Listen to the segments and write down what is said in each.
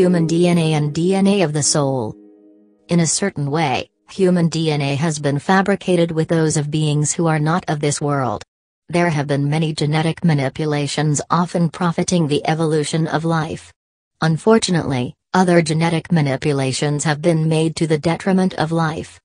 human DNA and DNA of the soul. In a certain way, human DNA has been fabricated with those of beings who are not of this world. There have been many genetic manipulations, often profiting the evolution of life. Unfortunately, other genetic manipulations have been made to the detriment of life.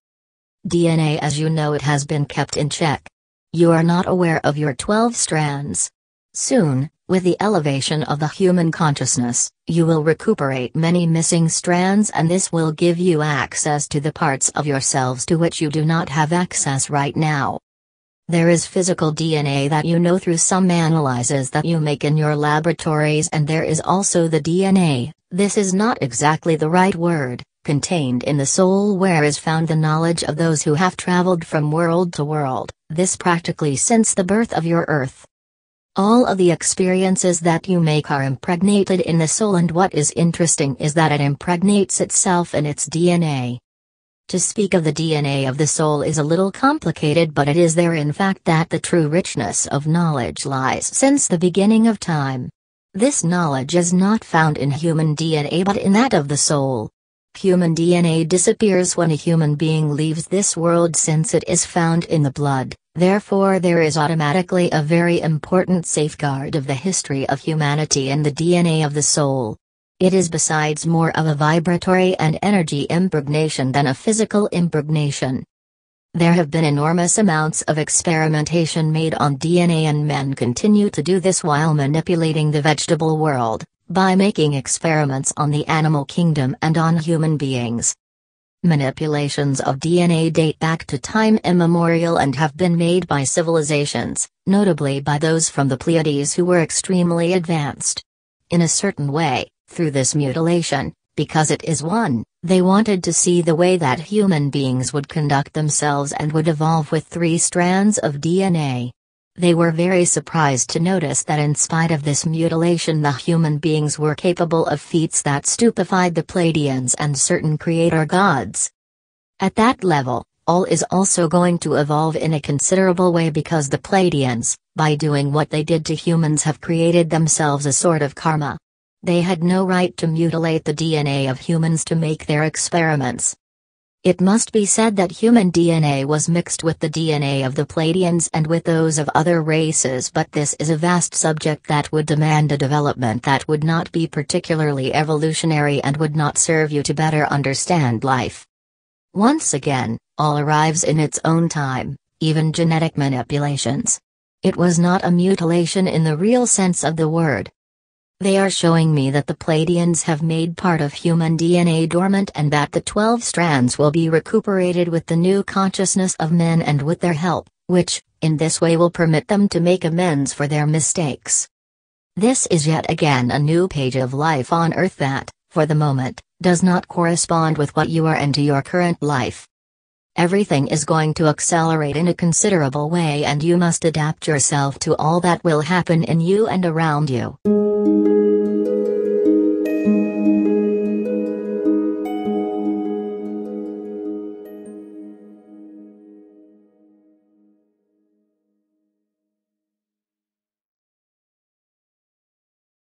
DNA as you know it has been kept in check. You are not aware of your 12 strands. Soon, with the elevation of the human consciousness, you will recuperate many missing strands, and this will give you access to the parts of yourselves to which you do not have access right now. There is physical DNA that you know through some analyses that you make in your laboratories, and there is also the DNA, this is not exactly the right word, contained in the soul, where is found the knowledge of those who have traveled from world to world, this practically since the birth of your earth. All of the experiences that you make are impregnated in the soul, and what is interesting is that it impregnates itself in its DNA. To speak of the DNA of the soul is a little complicated, but it is there in fact that the true richness of knowledge lies since the beginning of time. This knowledge is not found in human DNA but in that of the soul. Human DNA disappears when a human being leaves this world since it is found in the blood, therefore there is automatically a very important safeguard of the history of humanity in the DNA of the soul. It is besides more of a vibratory and energy impregnation than a physical impregnation. There have been enormous amounts of experimentation made on DNA, and men continue to do this while manipulating the vegetable world, by making experiments on the animal kingdom and on human beings. Manipulations of DNA date back to time immemorial and have been made by civilizations, notably by those from the Pleiades who were extremely advanced. In a certain way, through this mutilation, because it is one, they wanted to see the way that human beings would conduct themselves and would evolve with 3 strands of DNA. They were very surprised to notice that in spite of this mutilation the human beings were capable of feats that stupefied the Pleiadians and certain creator gods. At that level, all is also going to evolve in a considerable way, because the Pleiadians, by doing what they did to humans, have created themselves a sort of karma. They had no right to mutilate the DNA of humans to make their experiments. It must be said that human DNA was mixed with the DNA of the Pleiadians and with those of other races, but this is a vast subject that would demand a development that would not be particularly evolutionary and would not serve you to better understand life. Once again, all arrives in its own time, even genetic manipulations. It was not a mutilation in the real sense of the word. They are showing me that the Pleiadians have made part of human DNA dormant, and that the 12 strands will be recuperated with the new consciousness of men and with their help, which, in this way, will permit them to make amends for their mistakes. This is yet again a new page of life on Earth that, for the moment, does not correspond with what you are into your current life. Everything is going to accelerate in a considerable way, and you must adapt yourself to all that will happen in you and around you.